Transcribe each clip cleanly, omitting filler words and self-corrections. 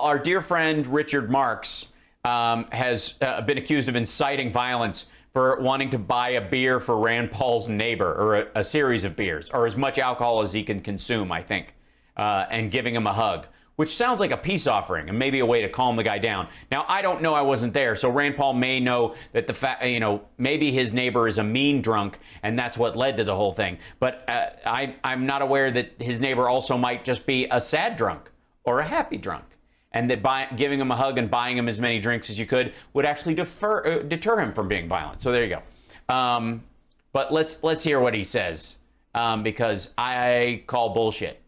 Our dear friend Richard Marx has been accused of inciting violence for wanting to buy a beer for Rand Paul's neighbor, or a series of beers, or as much alcohol as he can consume, I think, and giving him a hug, which sounds like a peace offering and maybe a way to calm the guy down. Now, I don't know, I wasn't there, so Rand Paul may know that maybe his neighbor is a mean drunk, and that's what led to the whole thing. But I'm not aware that his neighbor also might just be a sad drunk or a happy drunk, and that giving him a hug and buying him as many drinks as you could would actually deter him from being violent. So there you go. But let's hear what he says, because I call bullshit.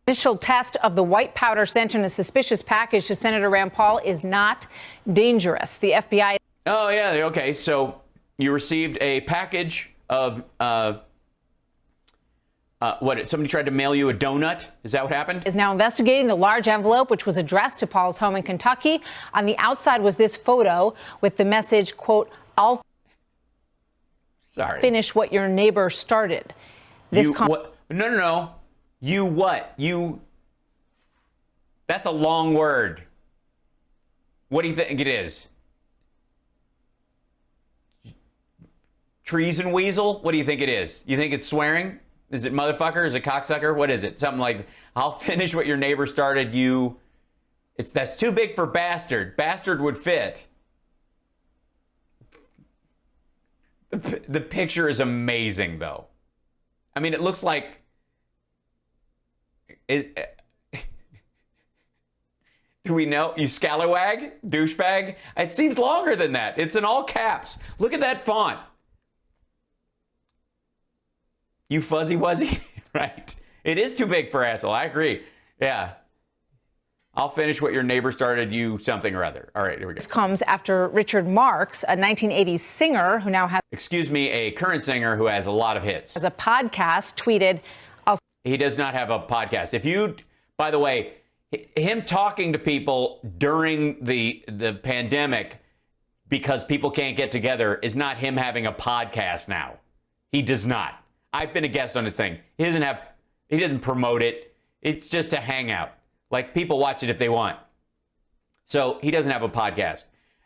Initial test of the white powder sent in a suspicious package to Senator Rand Paul is not dangerous. The FBI. Oh, yeah. Okay. So you received a package of somebody tried to mail you a donut? Is that what happened? Is now investigating the large envelope, which was addressed to Paul's home in Kentucky. On the outside was this photo with the message, quote, "I'll finish what your neighbor started." No. You what? That's a long word. What do you think it is? Treason weasel? What do you think it is? You think it's swearing? Is it motherfucker? Is it cocksucker? What is it? Something like, I'll finish what your neighbor started. That's too big for bastard. Bastard would fit. The picture is amazing, though. I mean, it looks like... Do we know? You scallywag? Douchebag? It seems longer than that. It's in all caps. Look at that font. You fuzzy wuzzy? Right. It is too big for asshole. I agree. Yeah. I'll finish what your neighbor started, you something or other. All right, here we go. This comes after Richard Marx, a 1980s singer who now has... Excuse me, a current singer who has a lot of hits. ...as a podcast, tweeted... He does not have a podcast. By the way, him talking to people during the pandemic because people can't get together is not him having a podcast now. He does not. I've been a guest on his thing. He doesn't promote it. It's just a hangout. Like, people watch it if they want. So he doesn't have a podcast.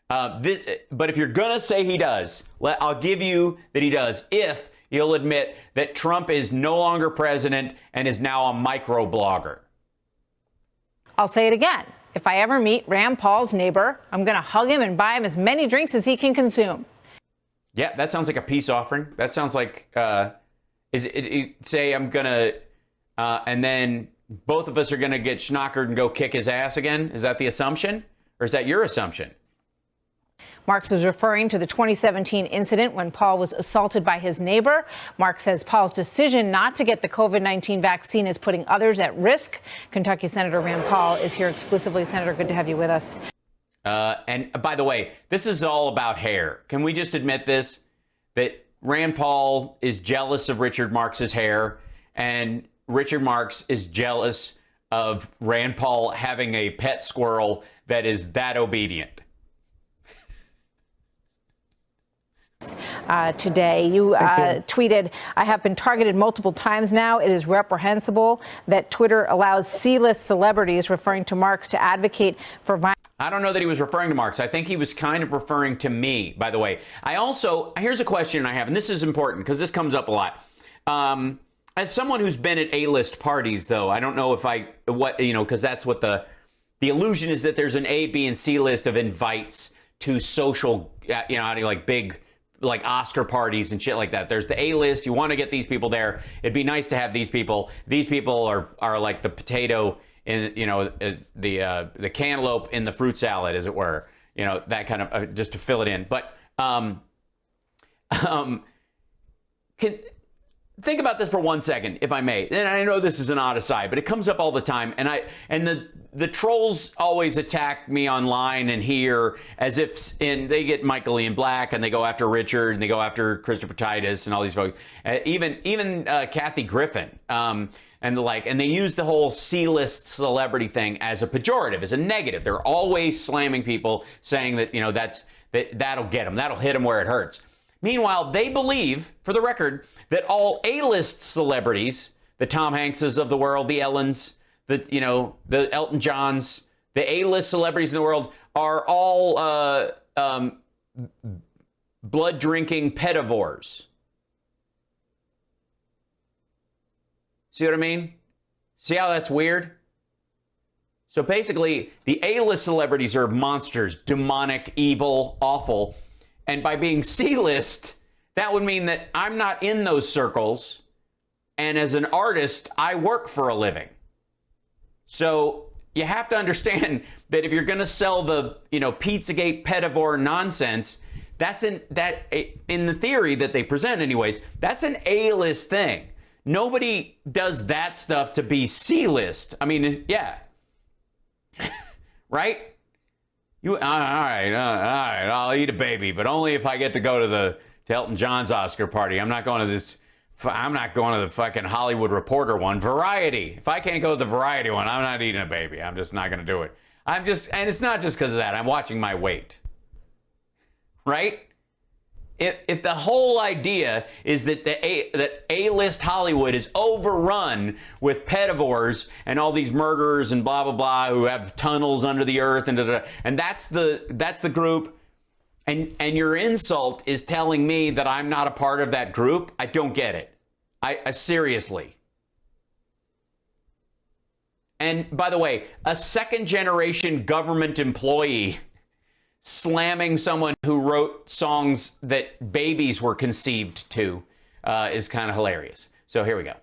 But if you're going to say he does, I'll give you that he does if you'll admit that Trump is no longer president and is now a microblogger. I'll say it again. If I ever meet Rand Paul's neighbor, I'm going to hug him and buy him as many drinks as he can consume. Yeah, that sounds like a peace offering. That sounds like... say I'm gonna, and then both of us are gonna get schnockered and go kick his ass again? Is that the assumption? Or is that your assumption? Marx was referring to the 2017 incident when Paul was assaulted by his neighbor. Marx says Paul's decision not to get the COVID-19 vaccine is putting others at risk. Kentucky Senator Rand Paul is here exclusively. Senator, good to have you with us. And by the way, this is all about hair. Can we just admit this? That Rand Paul is jealous of Richard Marx's hair, and Richard Marx is jealous of Rand Paul having a pet squirrel that is that obedient. Today, you tweeted, "I have been targeted multiple times now. It is reprehensible that Twitter allows C-list celebrities," referring to Marx, "to advocate for violence." I don't know that he was referring to Marx. I think he was kind of referring to me, by the way. Here's a question I have, and this is important because this comes up a lot. As someone who's been at A-list parties, though, I don't know because that's what the illusion is, that there's an A, B, and C list of invites to social, like big, like Oscar parties and shit like that. There's the A list. You want to get these people there. It'd be nice to have these people. These people are like the potato in, the cantaloupe in the fruit salad, as it were, that kind of, just to fill it in. But think about this for 1 second, if I may. And I know this is an odd aside, but it comes up all the time. And the trolls always attack me online and here as if, and they get Michael Ian Black and they go after Richard and they go after Christopher Titus and all these folks, even Kathy Griffin. And the like, and they use the whole C-list celebrity thing as a pejorative, as a negative. They're always slamming people, saying that, that'll get them, that'll hit them where it hurts. Meanwhile, they believe, for the record, that all A-list celebrities, the Tom Hankses of the world, the Ellens, the Elton Johns, The A-list celebrities in the world are all blood-drinking pedivores. See what I mean? See how that's weird? So basically, the A-list celebrities are monsters, demonic, evil, awful. And by being C-list, that would mean that I'm not in those circles. And as an artist, I work for a living. So you have to understand that if you're going to sell the, Pizzagate pedivore nonsense, that's in the theory that they present anyways, that's an A-list thing. Nobody does that stuff to be C-list. I mean, yeah. Right? All right, I'll eat a baby, but only if I get to go to Elton John's Oscar party. I'm not going to the fucking Hollywood Reporter one. Variety. If I can't go to the Variety one, I'm not eating a baby. I'm just not going to do it. And it's not just because of that. I'm watching my weight. Right? If the whole idea is that that A-list Hollywood is overrun with pedivores and all these murderers and blah blah blah who have tunnels under the earth and that's the group, and your insult is telling me that I'm not a part of that group, I don't get it. I seriously. And by the way, a second generation government employee slamming someone who wrote songs that babies were conceived to is kind of hilarious. So here we go.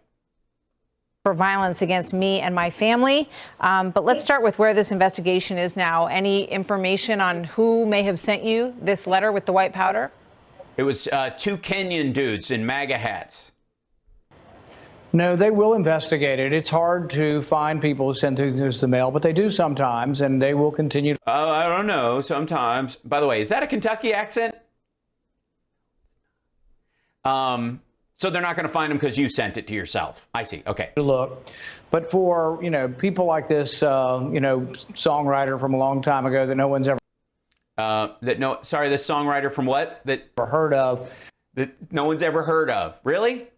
For violence against me and my family. But let's start with where this investigation is now. Any information on who may have sent you this letter with the white powder? It was two Kenyan dudes in MAGA hats. No, they will investigate it. It's hard to find people who send things to the mail, but they do sometimes, and they will continue. I don't know, sometimes. By the way, is that a Kentucky accent? So they're not going to find them because you sent it to yourself. I see. Okay. Look, but for people like this, songwriter from a long time ago that no one's ever this songwriter from what? That heard of. That no one's ever heard of. Really?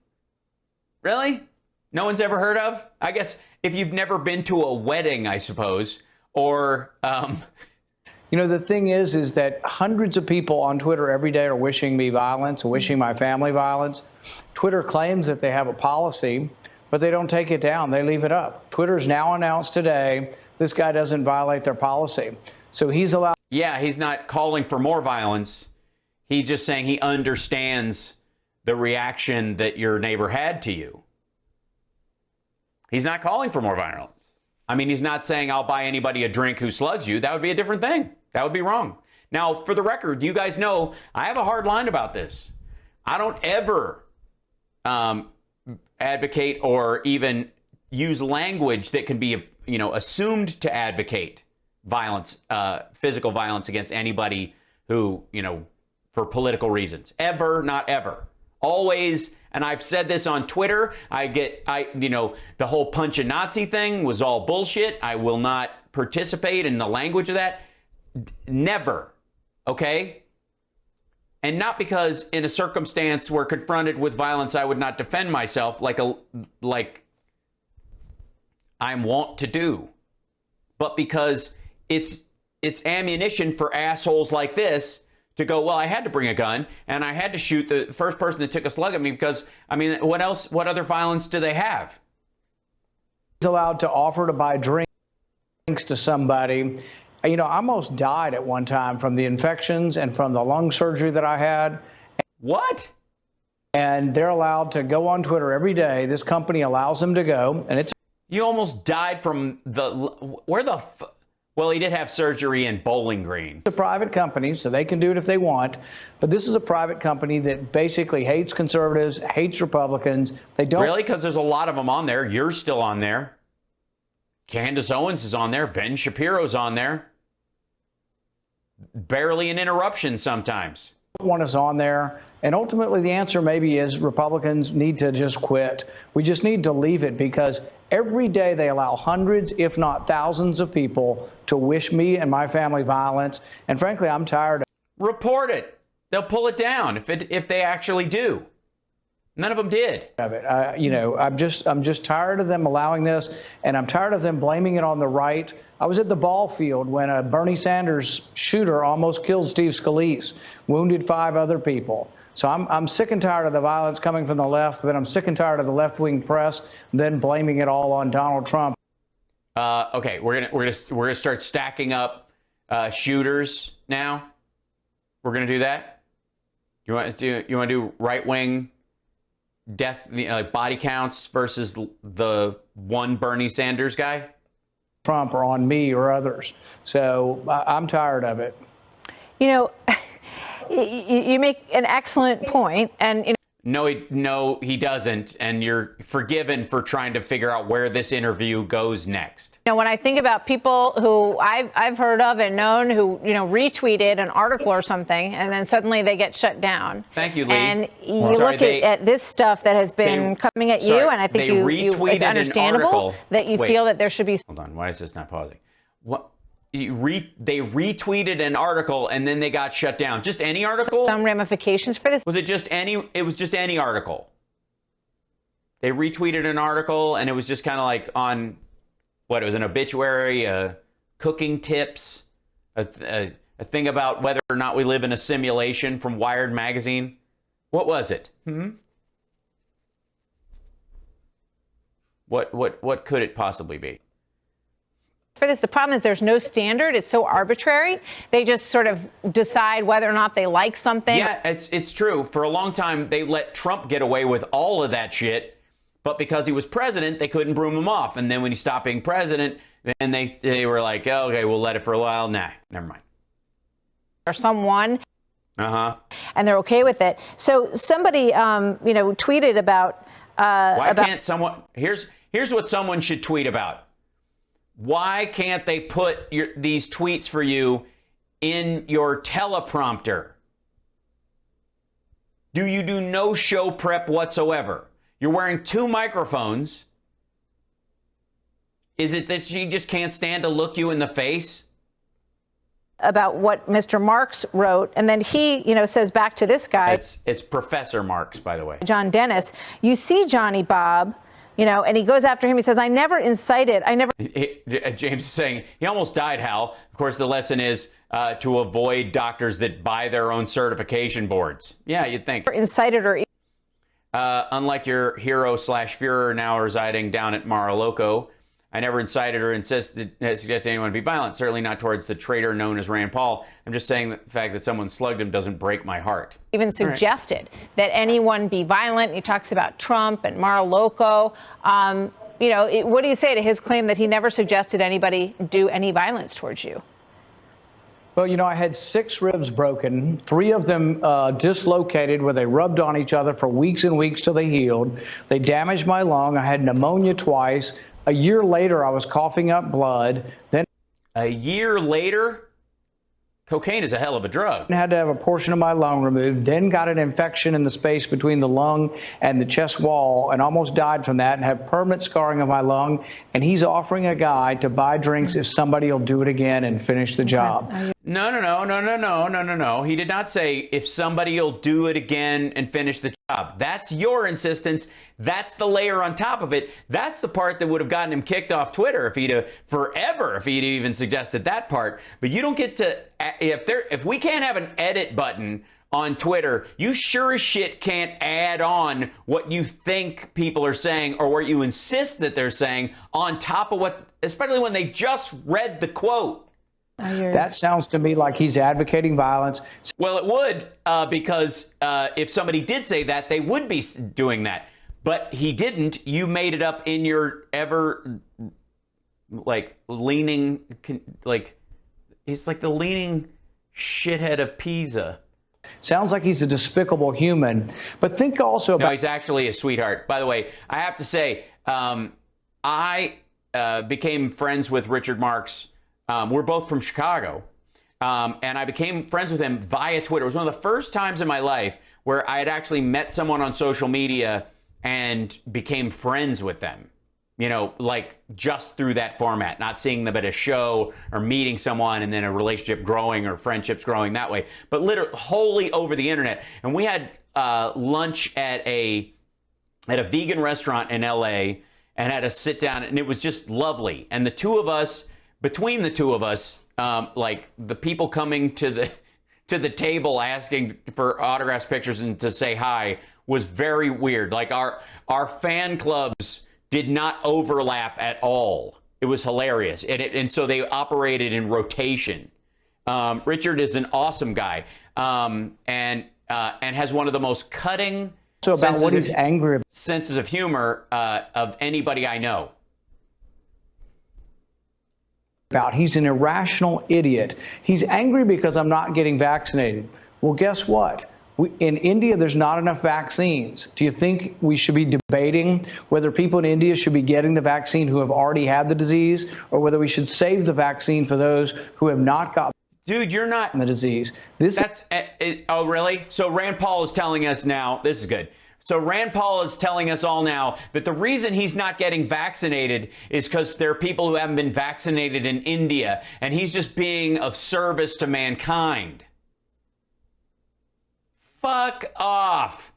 Really? No one's ever heard of? I guess if you've never been to a wedding, I suppose, or the thing is that hundreds of people on Twitter every day are wishing me violence, wishing my family violence. Twitter claims that they have a policy, but they don't take it down. They leave it up. Twitter's now announced today this guy doesn't violate their policy. So he's allowed. Yeah, he's not calling for more violence. He's just saying he understands the reaction that your neighbor had to you. He's not calling for more violence. I mean, he's not saying I'll buy anybody a drink who slugs you. That would be a different thing. That would be wrong. Now, for the record, you guys know I have a hard line about this. I don't ever advocate or even use language that can be, assumed to advocate violence, physical violence against anybody who, for political reasons. Ever, not ever. Always, and I've said this on Twitter, the whole punch a Nazi thing was all bullshit. I will not participate in the language of that. Never. Okay? And not because in a circumstance where confronted with violence, I would not defend myself like I'm wont to do, but because it's ammunition for assholes like this to go, well, I had to bring a gun and I had to shoot the first person that took a slug at me because, what other violence do they have? He's allowed to offer to buy drinks to somebody. I almost died at one time from the infections and from the lung surgery that I had. What? And they're allowed to go on Twitter every day. This company allows them to go, and it's. You almost died from well, he did have surgery in Bowling Green. It's a private company, so they can do it if they want. But this is a private company that basically hates conservatives, hates Republicans. They don't. Really? Because there's a lot of them on there. You're still on there. Candace Owens is on there. Ben Shapiro's on there. Barely an interruption sometimes. One is on there. And ultimately, the answer maybe is Republicans need to just quit. We just need to leave it because every day they allow hundreds, if not thousands of people to wish me and my family violence. And frankly, I'm tired of. Report it. They'll pull it down if they actually do. None of them did. Of it. I'm just tired of them allowing this, and I'm tired of them blaming it on the right. I was at the ball field when a Bernie Sanders shooter almost killed Steve Scalise, wounded 5 other people. So I'm sick and tired of the violence coming from the left, but I'm sick and tired of the left-wing press then blaming it all on Donald Trump. Okay, we're gonna start stacking up shooters now. We're gonna do that. You want to do right-wing death, like body counts versus the one Bernie Sanders guy? Trump or on me or others. So I'm tired of it. You know, you make an excellent point, and No, he doesn't, and you're forgiven for trying to figure out where this interview goes next. when I think about people who I've heard of and known who, retweeted an article or something, and then suddenly they get shut down. Thank you, Lee. And you look at this stuff that has been coming at you, and I think it's understandable that you feel that there should be. Hold on, why is this not pausing? What? They retweeted an article and then they got shut down. Just any article? Some ramifications for this. Was it just any? It was just any article. They retweeted an article and it was just kind of like on what? It was an obituary, cooking tips, a thing about whether or not we live in a simulation from Wired magazine. What was it? What could it possibly be? For this, the problem is there's no standard. It's so arbitrary. They just sort of decide whether or not they like something. Yeah, it's true. For a long time, they let Trump get away with all of that shit. But because he was president, they couldn't broom him off. And then when he stopped being president, then they were like, oh, okay, we'll let it for a while. Nah, never mind. Or someone. And they're okay with it. So somebody, tweeted about. Can't someone? Here's what someone should tweet about. Why can't they put these tweets for you in your teleprompter? Do you do no show prep whatsoever? You're wearing 2 microphones. Is it that she just can't stand to look you in the face? About what Mr. Marx wrote, and then he, says back to this guy. It's Professor Marx, by the way. John Dennis. You see Johnny Bob. And he goes after him. He says, I never incited. James is saying he almost died, Hal. Of course, the lesson is to avoid doctors that buy their own certification boards. Yeah, you'd think. Incited or. Unlike your hero / Führer now residing down at Mar-a-Lago, I never incited or suggested anyone to be violent, certainly not towards the traitor known as Rand Paul. I'm just saying that the fact that someone slugged him doesn't break my heart. Even suggested that anyone be violent. He talks about Trump and Mar-a-Lago. What do you say to his claim that he never suggested anybody do any violence towards you? Well, I had 6 ribs broken, 3 of them dislocated where they rubbed on each other for weeks and weeks till they healed. They damaged my lung. I had pneumonia twice. A year later, I was coughing up blood. Then a year later? Cocaine is a hell of a drug. I had to have a portion of my lung removed, then got an infection in the space between the lung and the chest wall and almost died from that and have permanent scarring of my lung. And he's offering a guy to buy drinks if somebody will do it again and finish the job. No. He did not say if somebody will do it again and finish the job. That's your insistence. That's the layer on top of it. That's the part that would have gotten him kicked off Twitter if he'd even suggested that part. But you don't get to, if we can't have an edit button on Twitter, you sure as shit can't add on what you think people are saying or what you insist that they're saying on top of what, especially when they just read the quote. That sounds to me like he's advocating violence. Well, it would, because if somebody did say that, they would be doing that. But he didn't. You made it up in your leaning, he's like the leaning shithead of Pisa. Sounds like he's a despicable human. But think also about. No, he's actually a sweetheart. By the way, I have to say, I became friends with Richard Marx. We're both from Chicago. And I became friends with him via Twitter. It was one of the first times in my life where I had actually met someone on social media and became friends with them, just through that format, not seeing them at a show or meeting someone and then a relationship growing or friendships growing that way, but literally wholly over the internet. And we had lunch at a at a vegan restaurant in LA and had a sit down, and it was just lovely. And the two of us, between the two of us, like the people coming to the table asking for autographs, pictures, and to say hi was very weird. Like our fan clubs did not overlap at all. It was hilarious, and so they operated in rotation. Richard is an awesome guy, and has one of the most cutting senses of humor of anybody I know. He's an irrational idiot. He's angry because I'm not getting vaccinated. Well, guess what? In India, there's not enough vaccines. Do you think we should be debating whether people in India should be getting the vaccine who have already had the disease, or whether we should save the vaccine for those who have not got Dude, you're not the disease? Oh, really? So Rand Paul is telling us now, this is good. So Rand Paul is telling us all now that the reason he's not getting vaccinated is because there are people who haven't been vaccinated in India, and he's just being of service to mankind. Fuck off.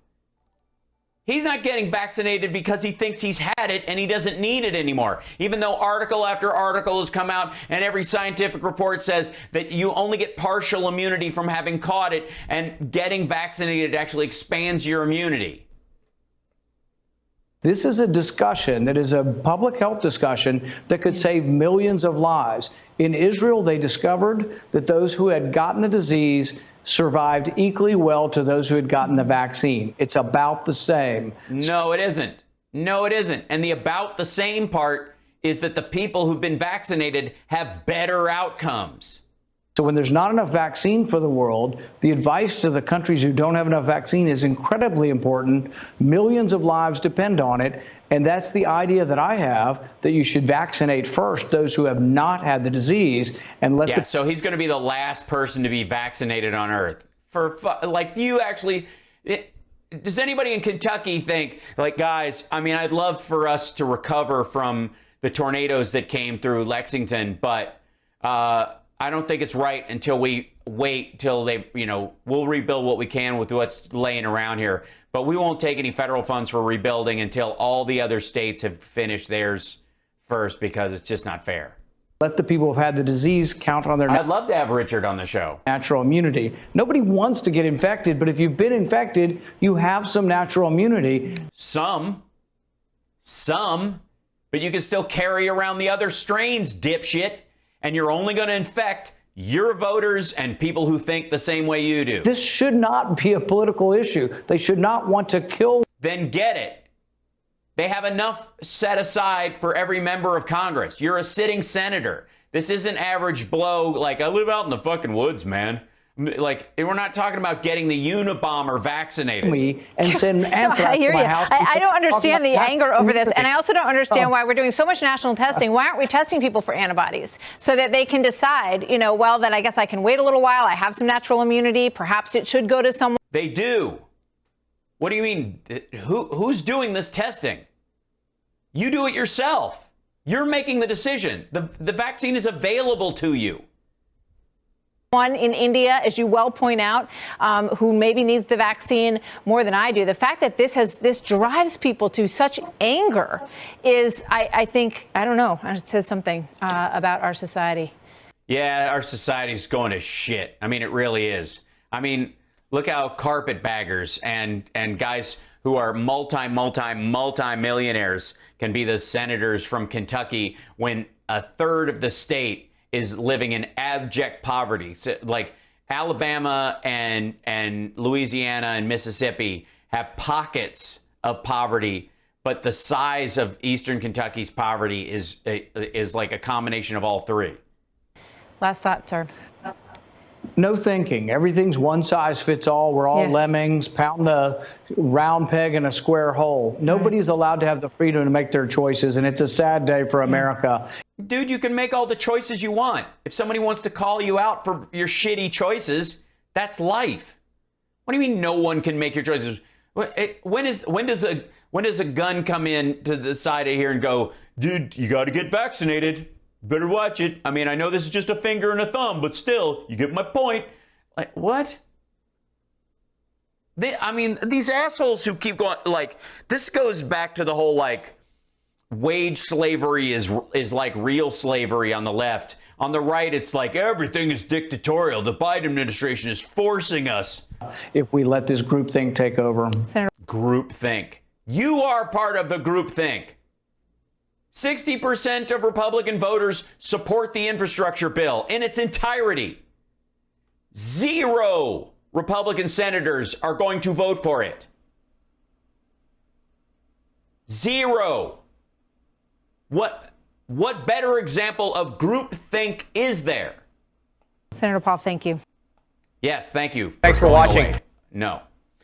He's not getting vaccinated because he thinks he's had it and he doesn't need it anymore. Even though article after article has come out and every scientific report says that you only get partial immunity from having caught it, and getting vaccinated actually expands your immunity. This is a discussion that is a public health discussion that could save millions of lives. In Israel, they discovered that those who had gotten the disease survived equally well to those who had gotten the vaccine. It's about the same. No, it isn't. No, it isn't. And the about the same part is that the people who've been vaccinated have better outcomes. So when there's not enough vaccine for the world, the advice to the countries who don't have enough vaccine is incredibly important. Millions of lives depend on it. And that's the idea that I have, that you should vaccinate first those who have not had the disease, and let so he's going to be the last person to be vaccinated on Earth. Does anybody in Kentucky think, like, guys, I mean, I'd love for us to recover from the tornadoes that came through Lexington, but I don't think it's right until we wait till we'll rebuild what we can with what's laying around here. But we won't take any federal funds for rebuilding until all the other states have finished theirs first, because it's just not fair. Let the people who've had the disease count on their I'd love to have Richard on the show. Natural immunity. Nobody wants to get infected, but if you've been infected, you have some natural immunity. Some, but you can still carry around the other strains, dipshit, and you're only going to infect your voters and people who think the same way you do. This should not be a political issue. They should not want to kill. Then get it. They have enough set aside for every member of Congress. You're a sitting senator. This isn't average blow, like, I live out in the fucking woods, man. Like, we're not talking about getting the Unabomber vaccinated. And send I hear you. I don't understand the anger over this. And I also don't understand why we're doing so much national testing. Why aren't we testing people for antibodies so that they can decide, well, then I guess I can wait a little while. I have some natural immunity. Perhaps it should go to someone. They do. What do you mean? Who's doing this testing? You do it yourself. You're making the decision. The vaccine is available to you. One in India, as you well point out, who maybe needs the vaccine more than I do. The fact that this drives people to such anger is, I think, I don't know, it says something about our society. Yeah, our society's going to shit. I mean, it really is. I mean, look how carpetbaggers and guys who are multi-millionaires can be the senators from Kentucky when a third of the state is living in abject poverty. So, like, Alabama and Louisiana and Mississippi have pockets of poverty, but the size of Eastern Kentucky's poverty is like a combination of all three. Last thought, sir. No thinking. Everything's one size fits all. We're all lemmings, pound the round peg in a square hole. Nobody's allowed to have the freedom to make their choices, and it's a sad day for America. Dude, you can make all the choices you want. If somebody wants to call you out for your shitty choices, that's life. What do you mean no one can make your choices? When does a gun come in to the side of here and go, dude, you got to get vaccinated. Better watch it. I mean, I know this is just a finger and a thumb, but still, you get my point. Like, what? I mean, these assholes who keep going, like, this goes back to the whole, like, wage slavery is like real slavery on the left. On the right, it's like everything is dictatorial. The Biden administration is forcing us. If we let this groupthink take over. Groupthink. You are part of the groupthink. 60% of Republican voters support the infrastructure bill in its entirety. 0 Republican senators are going to vote for it. 0. What better example of groupthink is there? Senator Paul, thank you. Yes, thank you. Thanks for watching. No.